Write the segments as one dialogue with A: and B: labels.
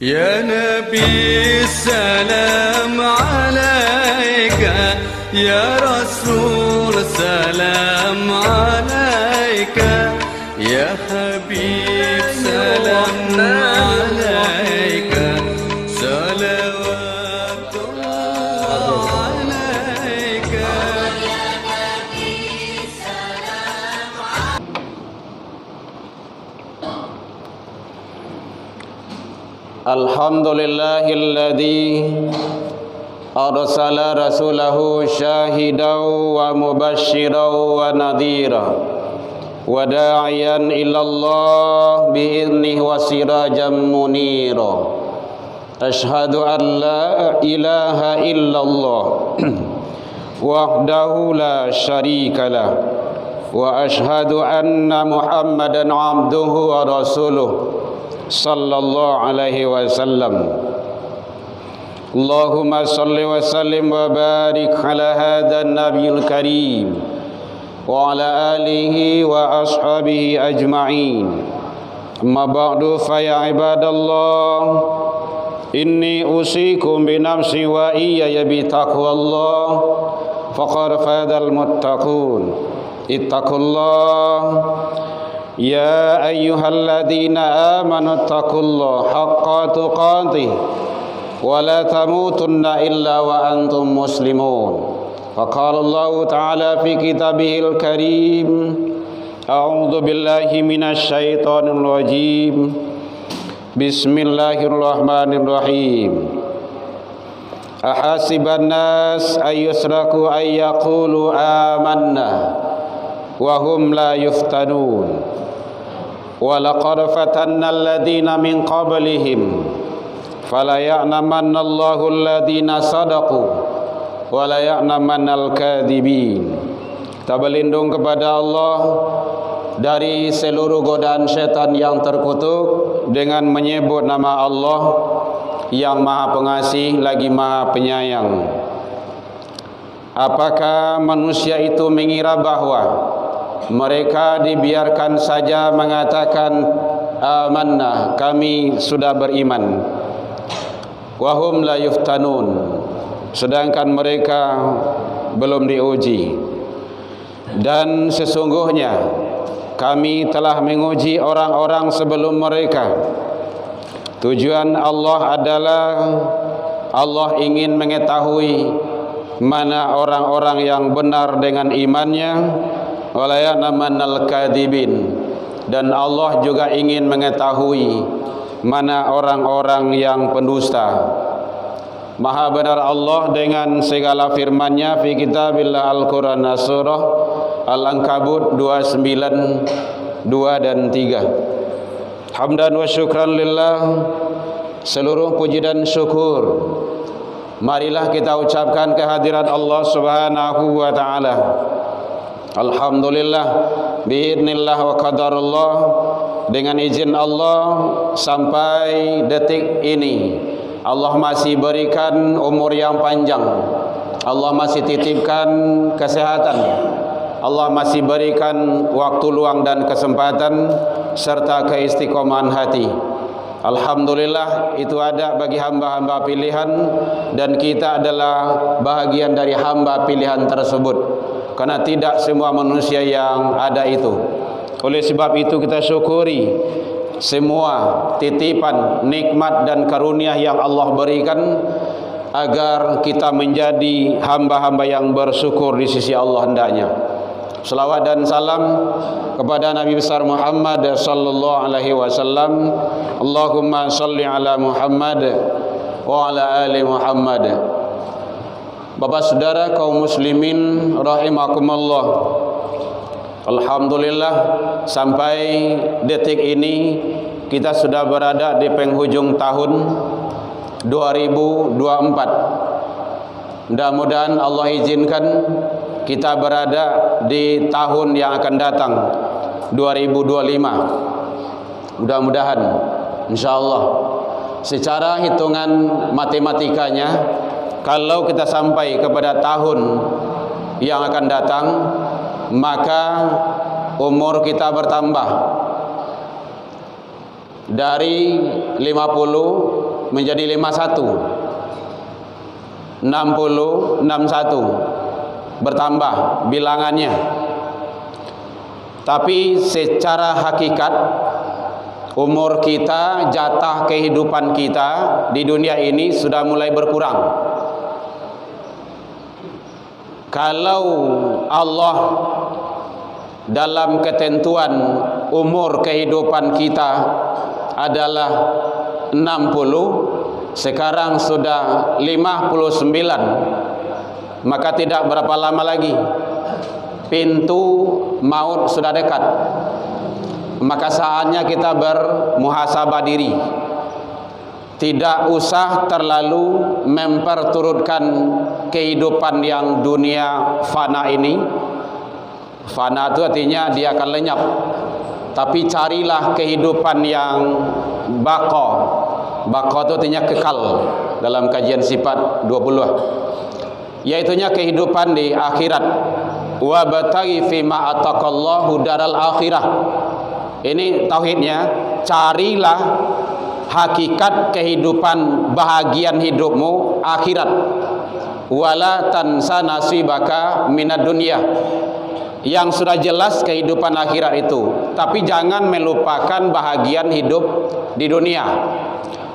A: يا نبي السلام عليك، يا رسول سلام عليك، يا حبيب سلام عليك، صلوات الله عليك.
B: Alhamdulillahilladzi arsala rasulahu syahidan wa mubasysyiran wa nadhira wa da'iyan ilallah bi'idnihi wa sirajan munira. Asyhadu an la ilaha illallah wahdahu la syarika lah wa asyhadu anna Muhammadan abduhu wa rasuluh sallallahu alaihi wasallam. Allahumma salli wa sallim wa barik ala hadzal nabiyil karim wa ala alihi wa ashabihi ajma'in. Amma ba'du fa ya ibadallah, inni usikum bi nafsi wa iyaya bi taqwallah faqad fadal muttaqun. Ittaqullah ya ayyuhalladzina amanu taqullaha haqqa tuqatih wa la tamutunna illa wa antum muslimun. Faqala Allah ta'ala fi kitabihil karim, a'udzu billahi minasy syaithanir rajim. Bismillahirrahmanirrahim. Ahasiban nas ayyusraku ayyaqulu amanna wa hum la yuftanun. وَلَقَدْ فَتَنَّا الَّذِينَ مِنْ قَبْلِهِمْ فَلَيَعْلَمَنَّ اللَّهُ الَّذِينَ صَدَقُوا وَلَيَعْلَمَنَّ الْكَاذِبِينَ. Kita berlindung kepada Allah dari seluruh godaan syaitan yang terkutuk dengan menyebut nama Allah yang Maha Pengasih lagi Maha Penyayang. Apakah manusia itu mengira bahwa mereka dibiarkan saja mengatakan amanna, kami sudah beriman, wahum la yuftanun, sedangkan mereka belum diuji. Dan sesungguhnya kami telah menguji orang-orang sebelum mereka. Tujuan Allah adalah Allah ingin mengetahui mana orang-orang yang benar dengan imannya, walaya'lamannal kadhibin, dan Allah juga ingin mengetahui mana orang-orang yang pendusta. Maha benar Allah dengan segala firman-Nya fi kitabillah Al-Qur'an surah Al-Ankabut 29 2 dan 3. Hamdan wa syukran lillah, seluruh puji dan syukur marilah kita ucapkan kehadiran Allah Subhanahu wa taala. Alhamdulillah biidznillah wa qadarullah, dengan izin Allah sampai detik ini Allah masih berikan umur yang panjang, Allah masih titipkan kesehatan, Allah masih berikan waktu luang dan kesempatan serta keistiqomahan hati. Alhamdulillah, itu ada bagi hamba-hamba pilihan dan kita adalah bahagian dari hamba pilihan tersebut. Karena tidak semua manusia yang ada itu. Oleh sebab itu kita syukuri semua titipan, nikmat dan karunia yang Allah berikan, agar kita menjadi hamba-hamba yang bersyukur di sisi Allah hendaknya. Selawat dan salam kepada Nabi besar Muhammad sallallahu alaihi wasallam. Allahumma salli ala Muhammad wa ala ali Muhammad. Bapak saudara kaum muslimin rahimakumullah, alhamdulillah sampai detik ini kita sudah berada di penghujung tahun 2024. Mudah-mudahan Allah izinkan kita berada di tahun yang akan datang 2025. Mudah-mudahan insyaallah secara hitungan matematikanya, kalau kita sampai kepada tahun yang akan datang, maka umur kita bertambah dari 50 menjadi 51. 60, 61 bertambah bilangannya. Tapi secara hakikat umur kita, jatah kehidupan kita di dunia ini sudah mulai berkurang. Kalau Allah dalam ketentuan umur kehidupan kita adalah 60, sekarang sudah 59, maka tidak berapa lama lagi pintu maut sudah dekat. Maka saatnya kita bermuhasabah diri. Tidak usah terlalu memperturutkan kehidupan yang dunia fana ini. Fana itu artinya dia akan lenyap. Tapi carilah kehidupan yang baqa. Baqa itu artinya kekal dalam kajian sifat 20, yaitunya kehidupan di akhirat. Wa bataghi fima ataqallahu daral akhirah. Ini tauhidnya, carilah hakikat kehidupan bahagian hidupmu akhirat. Wala tansa nasibaka minad dunya. Yang sudah jelas kehidupan akhirat itu, tapi jangan melupakan bahagian hidup di dunia.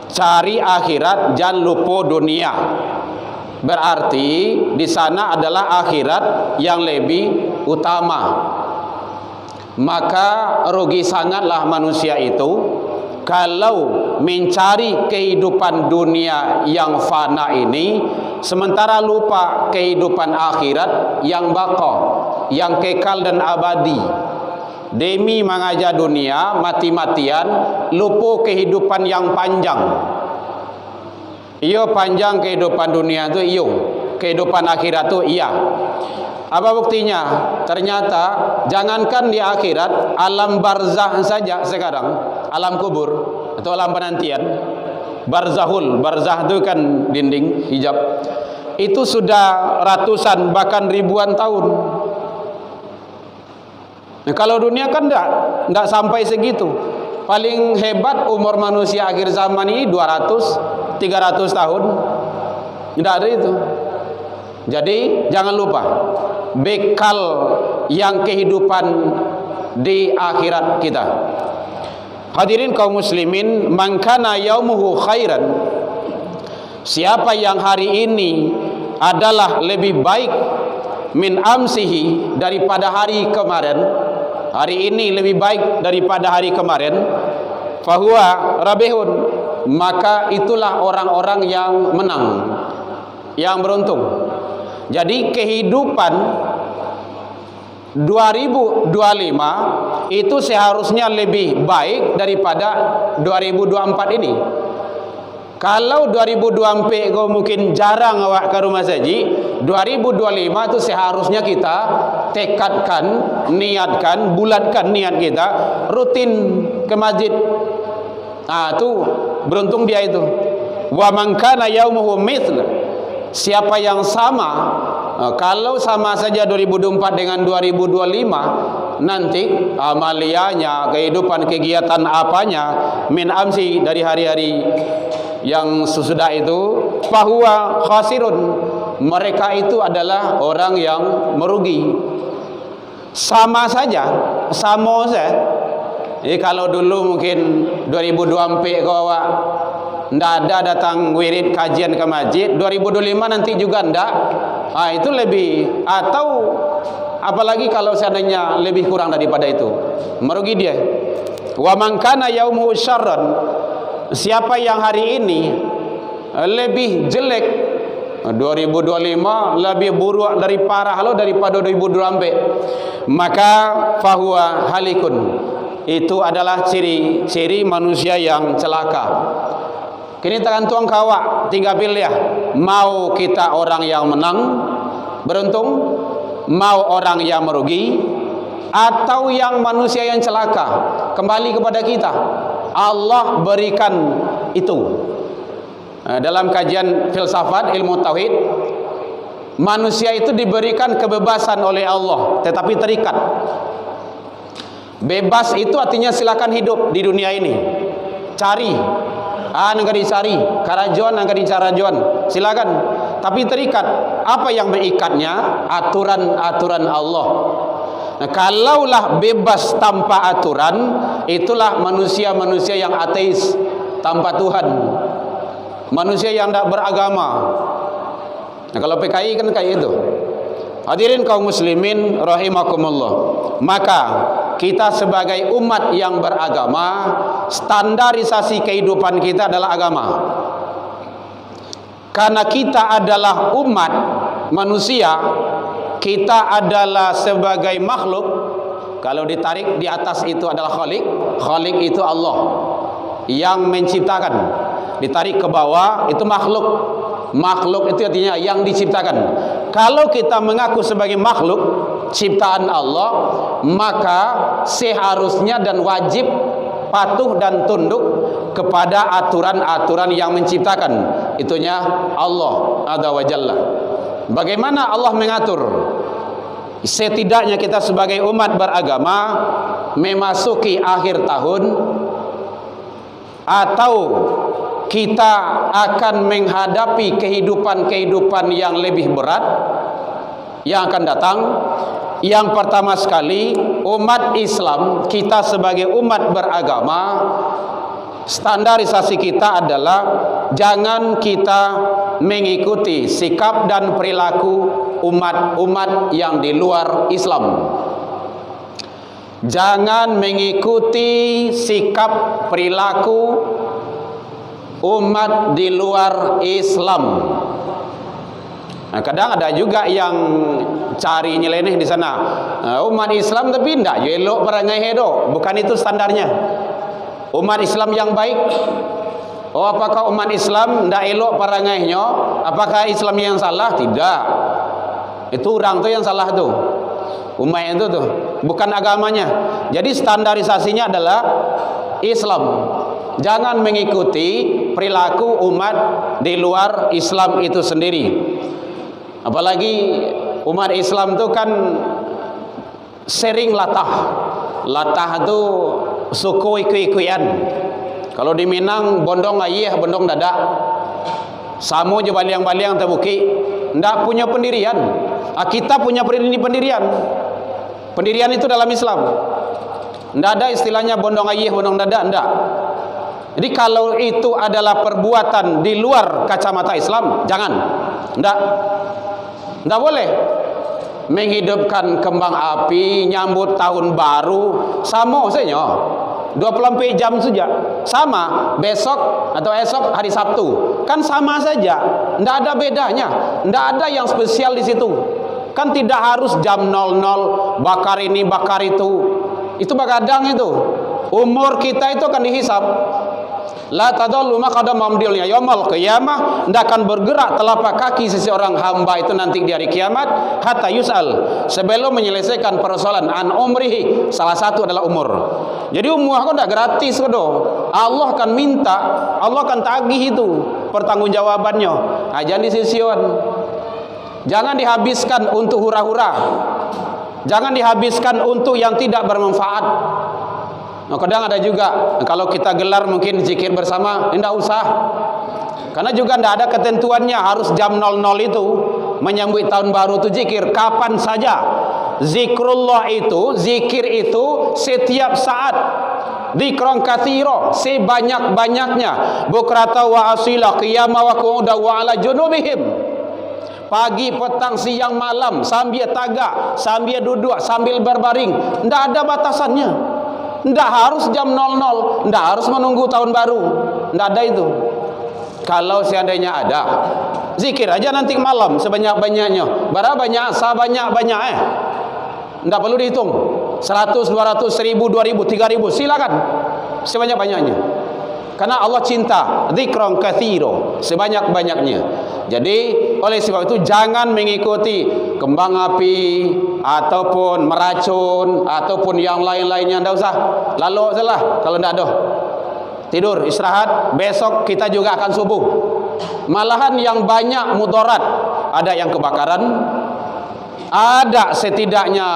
B: Cari akhirat, jangan lupa dunia. Berarti di sana adalah akhirat yang lebih utama. Maka rugi sangatlah manusia itu kalau mencari kehidupan dunia yang fana ini, sementara lupa kehidupan akhirat yang baqa, yang kekal dan abadi. Demi mengajar dunia mati-matian, lupa kehidupan yang panjang. Iyo panjang kehidupan dunia itu, iyo kehidupan akhirat itu iya. Apa buktinya? Ternyata jangankan di akhirat, alam barzah saja sekarang, alam kubur atau alam penantian, barzahul, barzah itu kan dinding hijab, itu sudah ratusan bahkan ribuan tahun. Nah, kalau dunia kan enggak sampai segitu. Paling hebat umur manusia akhir zaman ini 200, 300 tahun. Tidak ada itu. Jadi jangan lupa bekal yang kehidupan di akhirat kita. Hadirin kaum muslimin, man kana yaumuhu khairan, siapa yang hari ini adalah lebih baik min amsihi, daripada hari kemarin, hari ini lebih baik daripada hari kemarin, fahuwa rabihun, maka itulah orang-orang yang menang, yang beruntung. Jadi kehidupan 2025 itu seharusnya lebih baik daripada 2024 ini. Kalau 2024 kau mungkin jarang awak ke rumah saji, 2025 itu seharusnya kita tekadkan, niatkan, bulatkan niat kita rutin ke masjid. Nah, itu beruntung dia itu. Wa man kana yaumuhu mithla, siapa yang sama, kalau sama saja 2024 dengan 2025, nanti amalianya, kehidupan kegiatan apanya, min amsi, dari hari-hari yang sesudah itu, fahuwa khasirun, mereka itu adalah orang yang merugi. Sama saja, sama saja. Jadi kalau dulu mungkin 2024 kau awak ndak ada datang wirid kajian ke masjid, 2025 nanti juga ndak. Itu lebih, atau apalagi kalau seandainya lebih kurang daripada itu, merugi dia. Wa man kana yaumuhu syarran, siapa yang hari ini lebih jelek, 2025 lebih buruk dari parah lo daripada 2024, maka fahuwa halikun, itu adalah ciri-ciri manusia yang celaka. Kini tergantung kawak, tinggal pilih ya. Mau kita orang yang menang, beruntung, mau orang yang merugi, atau yang manusia yang celaka. Kembali kepada kita. Allah berikan itu. Dalam kajian filsafat ilmu tauhid, manusia itu diberikan kebebasan oleh Allah, tetapi terikat. Bebas itu artinya silakan hidup di dunia ini, cari Nggak dicari karajuan, nggak dicari karajuan, silakan. Tapi terikat. Apa yang berikatnya? Aturan-aturan Allah. Nah, kalaulah bebas tanpa aturan, itulah manusia-manusia yang ateis, tanpa Tuhan, manusia yang tidak beragama. Nah, kalau PKI kan kayak itu. Hadirin kaum muslimin rahimakumullah. Maka kita sebagai umat yang beragama, standarisasi kehidupan kita adalah agama. Karena kita adalah umat manusia, kita adalah sebagai makhluk. Kalau ditarik di atas itu adalah Khalik. Khalik itu Allah yang menciptakan. Ditarik ke bawah itu makhluk. Makhluk itu artinya yang diciptakan. Kalau kita mengaku sebagai makhluk ciptaan Allah, maka seharusnya dan wajib patuh dan tunduk kepada aturan-aturan yang menciptakan. Itunya Allah Azza wa Jalla. Bagaimana Allah mengatur? Setidaknya kita sebagai umat beragama memasuki akhir tahun, atau kita akan menghadapi kehidupan-kehidupan yang lebih berat yang akan datang. Yang pertama sekali, umat Islam, kita sebagai umat beragama, standarisasi kita adalah jangan kita mengikuti sikap dan perilaku umat-umat yang di luar Islam. Jangan mengikuti sikap perilaku umat di luar Islam. Nah, kadang ada juga yang cari nyeleneh di sana. Umat Islam tapi tidak elok perangai hedo. Bukan itu standarnya. Umat Islam yang baik. Oh, apakah umat Islam tidak elok perangainya? Apakah Islam yang salah? Tidak. Itu orang tuh yang salah tuh. Umat itu tuh, bukan agamanya. Jadi standarisasinya adalah Islam. Jangan mengikuti perilaku umat di luar Islam itu sendiri. Apalagi umat Islam itu kan sering latah. Latah itu suku ikui-ikuian. Kalau di Minang bondong ayah, bondong dadak. Samu je baliang-baliang terbuki. Ndak punya pendirian. Kita punya pendirian. Pendirian itu dalam Islam. Ndak ada istilahnya bondong ayah, bondong dadak, ndak. Jadi kalau itu adalah perbuatan di luar kacamata Islam, jangan. Ndak boleh. Menghidupkan kembang api, nyambut tahun baru, sama saja. 24 jam saja. Sama besok atau esok hari Sabtu. Kan sama saja. Ndak ada bedanya. Ndak ada yang spesial di situ. Kan tidak harus jam 00 bakar ini bakar itu. Itu begadang itu. Umur kita itu akan dihisab. La tadallu maqadam mamdilnya yaumul qiyamah, ndak akan bergerak telapak kaki seseorang hamba itu nanti di hari kiamat hatta yus'al, sebelum menyelesaikan persoalan an umrihi, salah satu adalah umur. Jadi umur kau ndak gratis kau. Allah akan minta, Allah akan tagih itu pertanggungjawabannya. Jangan disisian. Jangan dihabiskan untuk hura-hura. Jangan dihabiskan untuk yang tidak bermanfaat. Nah, kadang ada juga kalau kita gelar mungkin zikir bersama, tidak usah. Karena juga tidak ada ketentuannya harus jam 00 itu menyambut tahun baru itu zikir kapan saja. Zikrullah itu, zikir itu setiap saat. Dzikran katsira, sebanyak-banyaknya. Bukrata wa asila qiyama wa qu'uda wa ala junubihim. Pagi, petang, siang, malam, sambil tagak, sambil duduk, sambil berbaring, tidak ada batasannya. Tidak harus jam 00, tidak harus menunggu tahun baru, tidak ada itu. Kalau seandainya ada, zikir aja nanti malam sebanyak-banyaknya. Berapa banyak? Sebanyak-banyak tidak perlu dihitung. 100, 200, 1000, 2000, 3000, silakan sebanyak-banyaknya. Karena Allah cinta dzikran katsira, sebanyak-banyaknya. Jadi oleh sebab itu jangan mengikuti kembang api ataupun meracun ataupun yang lain-lainnya, enggak usah. Lalu salah kalau enggak ada. Tidur, istirahat, besok kita juga akan subuh. Malahan yang banyak mudarat, ada yang kebakaran, ada setidaknya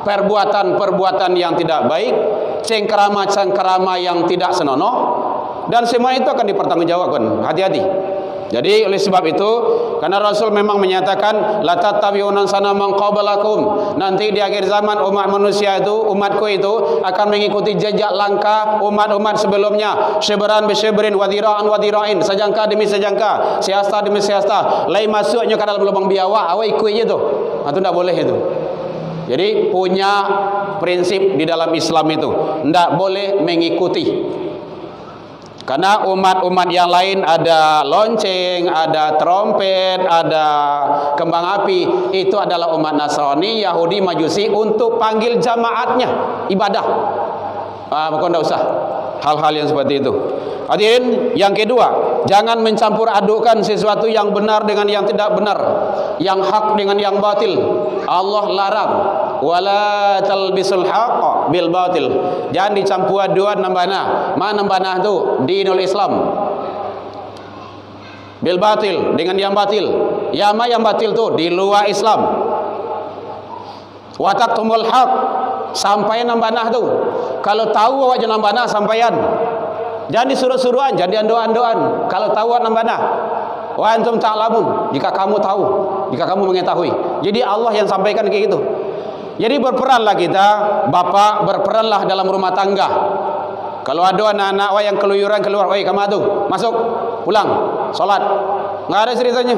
B: perbuatan-perbuatan yang tidak baik, cengkerama-cengkerama yang tidak senonoh, dan semua itu akan dipertanggungjawabkan. Hati-hati. Jadi oleh sebab itu, karena Rasul memang menyatakan la tattabi'unan sana man qablakum, nanti di akhir zaman umat manusia itu, umatku itu akan mengikuti jejak langkah umat-umat sebelumnya, syibran bi syibrin wa dhira'an wa dhira'in, sejangka demi sejangka, siasta demi siasta, lai masuknya ke dalam lubang biawak, awak ikut je tu. Itu tidak boleh itu. Jadi punya prinsip di dalam Islam itu, tidak boleh mengikuti. Karena umat-umat yang lain ada lonceng, ada trompet, ada kembang api. Itu adalah umat Nasrani, Yahudi, Majusi untuk panggil jamaatnya ibadah. Bukan, tidak usah hal-hal yang seperti itu. Hadirin, yang kedua, jangan mencampur adukkan sesuatu yang benar dengan yang tidak benar, yang hak dengan yang batil. Allah larang, wala talbisul haqq bil batil. Jangan dicampur adukan nambana. Mana nambana tu? Dinul Islam. Bil batil, dengan yang batil. Yang batil tu di luar Islam. Wa taqtumul haq, sampai nambana tu. Kalau tahu awak jangan nambana sampaian. Jangan disuruh-suruhan, jangan diandoan-andoan. Kalau tahu nambana. Wa antum ta'lamun, jika kamu tahu, jika kamu mengetahui. Jadi Allah yang sampaikan kayak gitu. Jadi berperanlah kita, bapak berperanlah dalam rumah tangga. Kalau ada anak-anak yang keluyuran keluar, "Oi, kamu tu, masuk, pulang, solat." Enggak ada ceritanya.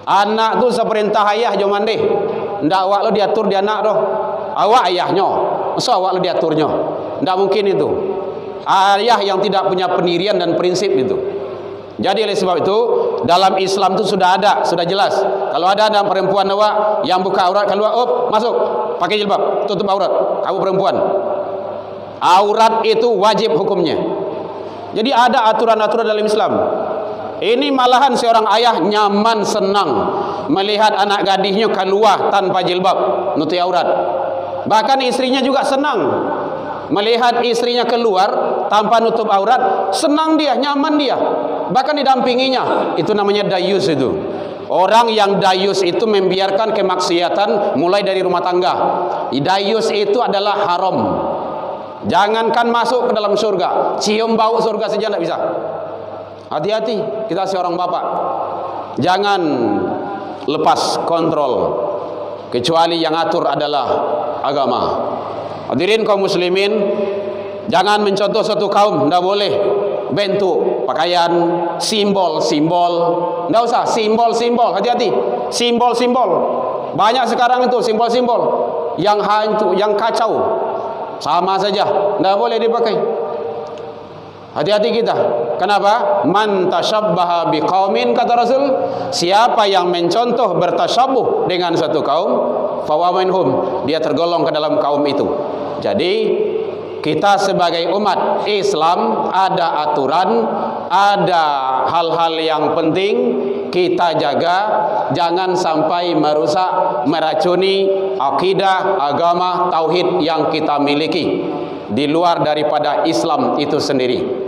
B: Anak tu seperintah ayah jom mandi. Ndak awak lo diatur di anak tu. Awak ayahnya. Masa awak lo diaturnya? Ndak mungkin itu. Ayah yang tidak punya pendirian dan prinsip itu. Jadi oleh sebab itu dalam Islam itu sudah ada, sudah jelas. Kalau ada anak perempuan awak yang buka aurat keluar, masuk, pakai jilbab, tutup aurat. Kamu perempuan. Aurat itu wajib hukumnya. Jadi ada aturan-aturan dalam Islam. Ini malahan seorang ayah nyaman, senang melihat anak gadisnya keluar tanpa jilbab, nutup aurat. Bahkan istrinya juga senang melihat istrinya keluar tanpa nutup aurat, senang dia, nyaman dia, bahkan didampinginya. Itu namanya dayus itu. Orang yang dayus itu membiarkan kemaksiatan mulai dari rumah tangga. Dayus itu adalah haram. Jangankan masuk ke dalam surga, cium bau surga saja tidak bisa. Hati-hati kita seorang bapak, jangan lepas kontrol, kecuali yang atur adalah agama. Hadirin kaum muslimin, jangan mencontoh suatu kaum, tidak boleh bentuk pakaian simbol-simbol, tidak usah simbol-simbol. Hati-hati, simbol-simbol banyak sekarang itu, simbol-simbol yang hantu, yang kacau, sama saja, tidak boleh dipakai. Hati-hati kita. Kenapa? Man tashabbaha biqaumin, kata Rasul, siapa yang mencontoh bertasyabuh dengan satu kaum, fahuwa minhum, dia tergolong ke dalam kaum itu. Jadi kita sebagai umat Islam ada aturan, ada hal-hal yang penting kita jaga, jangan sampai merusak, meracuni akidah, agama, tauhid yang kita miliki di luar daripada Islam itu sendiri.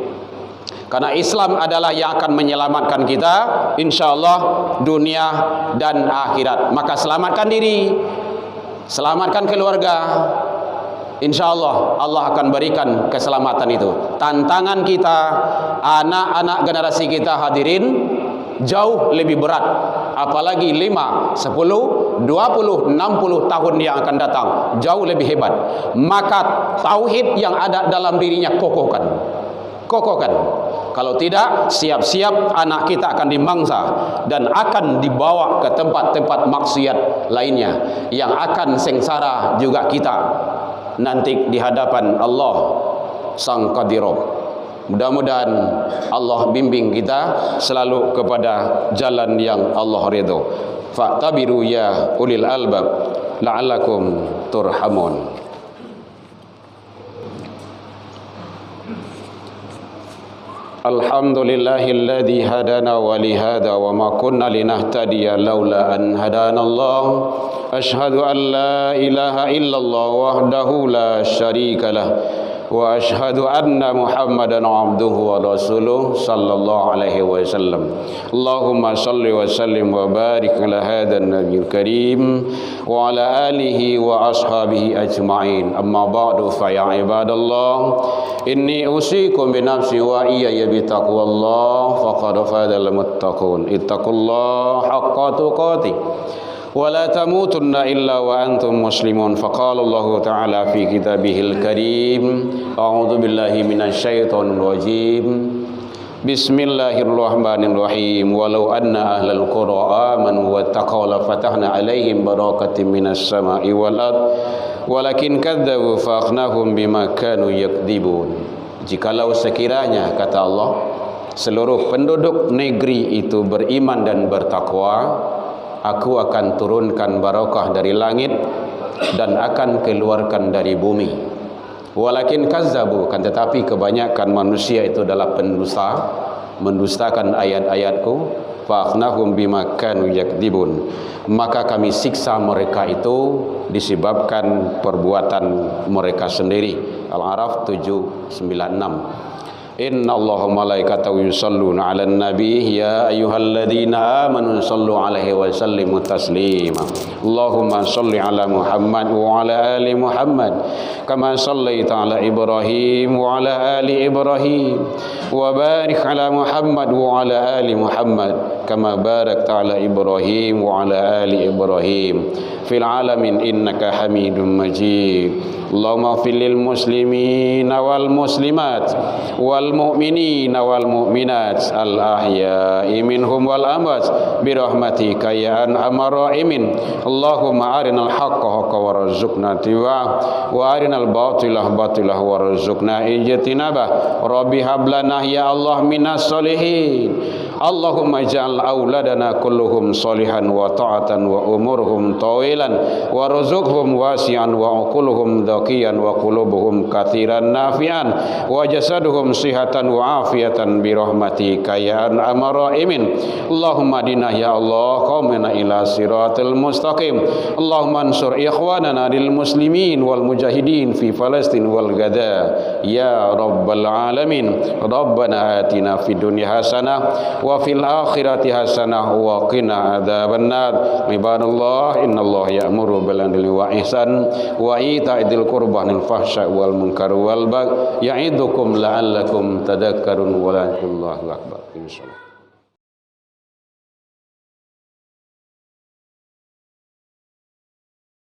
B: Karena Islam adalah yang akan menyelamatkan kita, insyaallah dunia dan akhirat. Maka selamatkan diri, selamatkan keluarga, insyaallah Allah akan berikan keselamatan itu. Tantangan kita, anak-anak generasi kita hadirin, jauh lebih berat. Apalagi 5, 10, 20, 60 tahun yang akan datang, jauh lebih hebat. Maka tauhid yang ada dalam dirinya kokohkan. Kalau tidak, siap-siap anak kita akan dimangsa dan akan dibawa ke tempat-tempat maksiat lainnya yang akan sengsara juga kita nanti di hadapan Allah Sang Qadirab. Mudah-mudahan Allah bimbing kita selalu kepada jalan yang Allah ridho. Fa'tabiru ya ulil albab la'allakum turhamun. Alhamdulillahilladzi hadana wa li hadza wa ma kunna linahtadiya laula an hadanallah. Asyhadu an la ilaha illallah wahdahu la syarika lah وأشهد أن محمدا عبده ورسوله صلى الله عليه وسلم اللهم صل وسلم وبارك على هذا النبي الكريم وعلى آله وأصحابه أجمعين أما بعد فيا عباد الله إني أوصيكم بنفسي وإياي بتقوى الله فقد فاز المتقون اتقوا الله حق تقاته ولا تموتن إلا وأنتم مسلمون فقال الله تعالى في كتابه الكريم أعوذ بالله من الشيطان الرجيم بسم الله الرحمن الرحيم ولو أن أهل القرى آمنوا واتقوا لفتحنا عليهم بركات من السماء والأرض ولكن كذبوا فأخذناهم بما كانوا يكذبون. Jikalau sekiranya kata Allah seluruh penduduk negeri itu beriman dan bertakwa, aku akan turunkan barakah dari langit dan akan keluarkan dari bumi. Walakin kazzabu, kan tetapi kebanyakan manusia itu adalah pendusta, mendustakan ayat-ayatku. Fa'akhnahum bima kanu yakdibun, maka kami siksa mereka itu disebabkan perbuatan mereka sendiri. Al-A'raf 796. Inna Allaha malaikatahu yusalluna 'alan nabi ya ayyuhalladzina amanu sallu 'alaihi wa sallimu taslima. Allahumma shalli 'ala Muhammad wa 'ala ali Muhammad kama shallaita 'ala Ibrahim wa 'ala ali Ibrahim wa barik 'ala Muhammad wa 'ala ali Muhammad kama barakta 'ala Ibrahim wa 'ala ali Ibrahim fil 'alamin innaka Hamidum Majid. Allahumma ighfir lil muslimina wal muslimat wal mu'minina wal mu'minat al ahya'i minhum wal amwat bi rahmatika ya arhamar rahimin. Allahumma arinal haqqa haqqan warzuqna ittiba'ah wa arinal batila batilah warzuqna ijtinabah. Rabbi hab lana ya Allah minas solihin. Allahumma ij'al auladana kulluhum solihan wa ta'atan wa umurhum tawilan warzuqhum wasi'an wa uquluhum dhakiyan wa qulubuhum katsiran nafi'an wa jasaduhum sihatan wa afiatan bi rahmatika ya arhamar rahimin. Allahumma dinah ya Allah qaumana ila siratal mustaqim. Allahumma ansur ikhwanana lil muslimin wal mujahidin fi Palestin wal Gaza ya rabbal alamin. Rabbana atina fid dunya hasanah wa fil akhirati hasanah wa qina adzabannar. Ibadallah innallaha ya'muru bil adli wa ihsan wa itaa'il qurba wal fahsya wal munkar wal baghi ya'idukum la'allakum tadhakkarun wa la ilaha illallah akbar. Insyaallah.